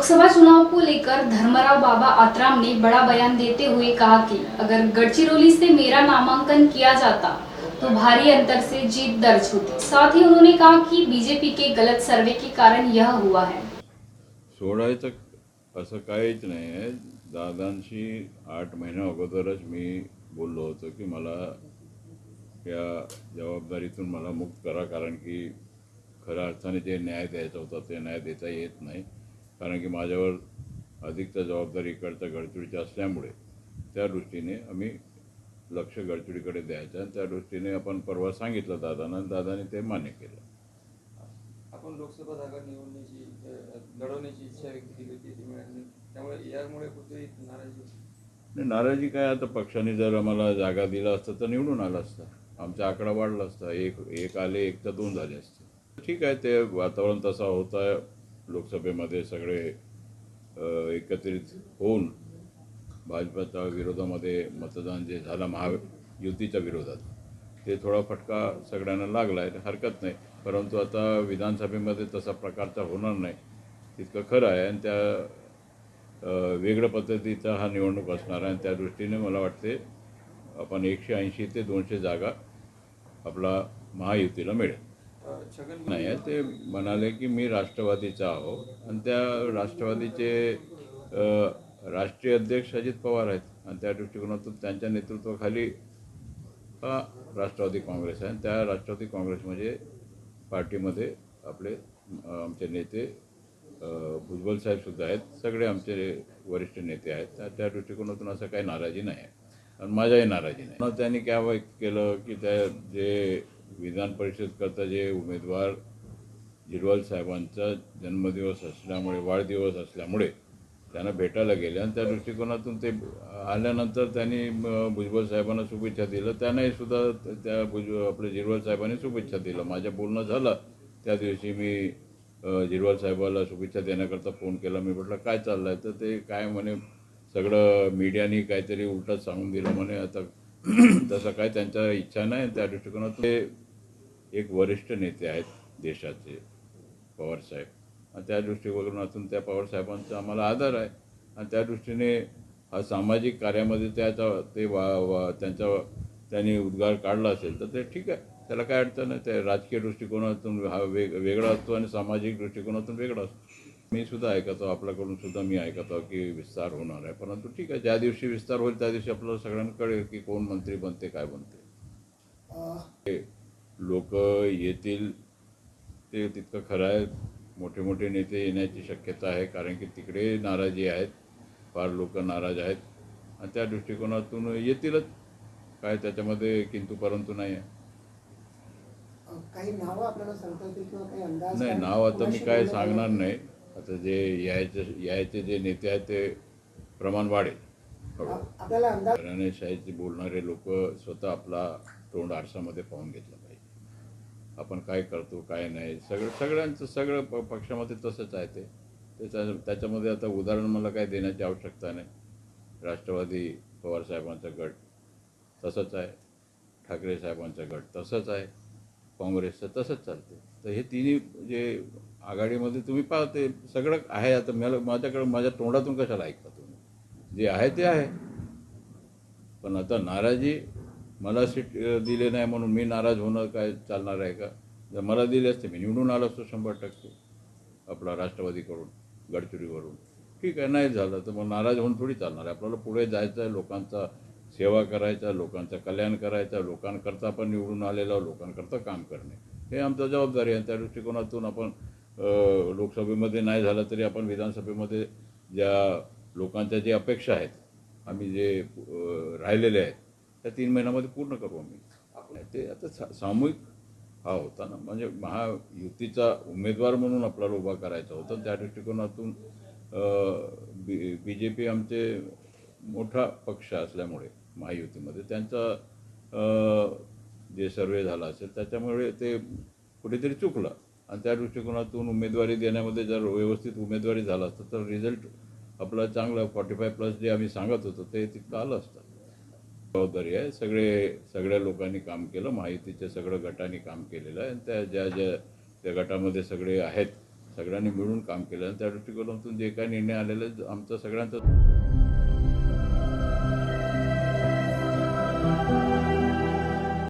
लोकसभा चुनाव को लेकर धर्मराव बाबा आतराम ने बड़ा बयान देते हुए कहा कि अगर गढ़चिरौली से मेरा नामांकन किया जाता तो भारी अंतर से जीत दर्ज होती। साथ ही उन्होंने कहा कि बीजेपी के गलत सर्वे के कारण यह हुआ है। सोडायचं असं काहीच नाही आहे। दादांशी 8 महिन्या अगोदरच मी बोललो होतो की मला या जबाबदारीतून मला मुक्त करा, कारण की खऱ्या अर्थाने जे न्याय द्यायचा होता ते न्याय देता येत नाही, कारण की माझ्यावर अधिकच्या जबाबदारी इकडच्या गडचिरोलीची असल्यामुळे त्या दृष्टीने आम्ही लक्ष गडचिरोलीकडे द्यायचं आणि त्या दृष्टीने आपण परवा सांगितलं दादांना, दादाने ते मान्य केलं। आपण लोकसभा जागा लढवण्याची इच्छा व्यक्त केली होती, ती मिळाली नाही, त्यामुळे यामुळे कुठेतरी नाराजी नाराजी काय, आता पक्षाने जर आम्हाला जागा दिला असतं तर निवडून आला असता, आमचा आकडा वाढला असता, एक आले, एक तर 2 झाले असते। ठीक आहे, ते वातावरण तसा होता, लोकसभेमध्ये सगळे एकत्रित होऊन भाजपच्या विरोधामध्ये मतदान जे झालं महायुतीच्या विरोधात ते थोडा फटका सगळ्यांना लागला आहे, हरकत नाही, परंतु आता विधानसभेमध्ये तसा प्रकारचा होणार नाही तितकं खरं आहे आणि त्या वेगळ्या पद्धतीचा हा निवडणूक असणार आहे आणि त्या दृष्टीने मला वाटते आपण 180 ते 200 जागा आपला महायुतीला मिळेल। नाही आहे, ते म्हणाले की मी राष्ट्रवादीचा आहो आणि त्या राष्ट्रवादीचे राष्ट्रीय अध्यक्ष अजित पवार आहेत आणि त्या दृष्टिकोनातून त्यांच्या नेतृत्वाखाली हा राष्ट्रवादी काँग्रेस आहे आणि त्या राष्ट्रवादी काँग्रेसमध्ये पार्टीमध्ये आपले आमचे नेते भुजबळ साहेबसुद्धा आहेत, सगळे आमचे वरिष्ठ नेते आहेत, त्या दृष्टिकोनातून असं काही नाराजी नाही आहे आणि माझ्याही नाराजी नाही। त्यांनी काय केलं की त्या जे विधान परिषदकरता जे उमेदवार झिरवाल साहेबांचा जन्मदिवस असल्यामुळे, वाढदिवस असल्यामुळे त्यांना भेटायला गेले आणि त्या दृष्टिकोनातून ते आल्यानंतर त्यांनी भुजबळ साहेबांना शुभेच्छा दिलं, त्यांनाही सुद्धा त्या आपल्या झिरवाल साहेबांनी शुभेच्छा दिलं। माझं बोलणं झालं त्या दिवशी, मी झिरवाल साहेबाला शुभेच्छा देण्याकरता फोन केला, मी म्हटलं काय चाललं आहे, तर ते काय म्हणे सगळं मीडियानी काहीतरी उलटच सांगून दिलं म्हणे, आता तसं काय त्यांच्या इच्छा नाही। त्या दृष्टिकोनातून ते एक वरिष्ठ नेते आहेत देशाचे पवारसाहेब आणि त्या दृष्टिकोनातून त्या पवारसाहेबांचा आम्हाला आदर आहे आणि त्या दृष्टीने हा सामाजिक कार्यामध्ये त्यांनी उद्गार काढला असेल तर ते ठीक आहे, त्याला काय अडचण नाही। त्या राजकीय दृष्टिकोनातून हा वेगळा असतो आणि सामाजिक दृष्टिकोनातून वेगळा असतो। मी सुद्धा ऐकतो, आपल्याकडून सुद्धा मी ऐकतो की विस्तार होणार आहे, परंतु ठीक आहे, ज्या दिवशी विस्तार होईल त्या दिवशी आपल्याला सगळ्यांना कळेल की कोण मंत्री बनते, काय बनते। लोक येतील ते तितकं खरं आहे, मोठे मोठे नेते येण्याची शक्यता आहे, कारण की तिकडे नाराजी आहेत, फार लोक नाराज आहेत आणि त्या दृष्टिकोनातून येतीलच, काय त्याच्यामध्ये किंतु परंतु नाही आहे। काही नावं आपल्याला सांगता येतील किंवा काही अंदाज? नाही, नाव आता मी काय सांगणार नाही, आता जे यायचे जे नेते आहेत ते प्रमाण वाढेल आपल्याला अंदाज। घराणेशाहीची बोलणारे लोक स्वतः आपला तोंड आरशामध्ये पाहून घेतलं पाहिजे, आपण काय करतो काय नाही, सगळं पक्षामध्ये तसंच आहे त्याच्यामध्ये आता उदाहरण मला काय देण्याची आवश्यकता नाही। राष्ट्रवादी पवारसाहेबांचा गट तसंच आहे, ठाकरे साहेबांचा गट तसंच आहे, काँग्रेसचं तसंच चालते, तर हे तिन्ही जे आघाडीमध्ये तुम्ही पाहते सगळं आहे। आता माझ्या तोंडातून कशाला ऐकता तुम्ही, जे आहे ते आहे, पण आता नाराजी मला सीट दिले नाही म्हणून मी नाराज होणं काय चालणार आहे का? जर मला दिले असते मी निवडून आलो असतो 100% आपला राष्ट्रवादीकडून गडचिरोलीवरून, ठीक आहे, नाही झालं तर मग नाराज होऊन थोडी चालणार आहे। आपल्याला पुढे जायचं आहे, लोकांचा सेवा करायचा, लोकांचं कल्याण करायचं, लोकांकरता आपण निवडून आलेलो लोकांकरता काम करणे हे आमचं जबाबदारी आहे। त्या दृष्टिकोनातून आपण लोकसभेमध्ये नाही झालं तरी आपण विधानसभेमध्ये ज्या लोकांच्या जे अपेक्षा आहेत, आम्ही जे राहिलेले आहेत त्या 3 महिन्यामध्ये पूर्ण करू आम्ही। ते आता सामूहिक हा होता ना, म्हणजे महायुतीचा उमेदवार म्हणून आपल्याला उभा करायचा होता, त्या दृष्टिकोनातून बीजेपी आमचे मोठा पक्ष असल्यामुळे महायुतीमध्ये त्यांचा जे सर्वे झाला असेल त्याच्यामुळे ते कुठेतरी चुकलं आणि त्या दृष्टिकोनातून उमेदवारी देण्यामध्ये जर व्यवस्थित उमेदवारी झाला असतं तर रिझल्ट आपला चांगला 45+ जे आम्ही सांगत होतो ते तितकं आलं असतं। जबाबदारी आहे, सगळ्या लोकांनी काम केलं, महायुतीच्या सगळ्या गटांनी काम केलेलं आहे आणि त्या गटामध्ये सगळे आहेत सगळ्यांनी मिळून काम केलं आणि त्या दृष्टिकोनातून जे काही निर्णय आलेले आमचा सगळ्यांचा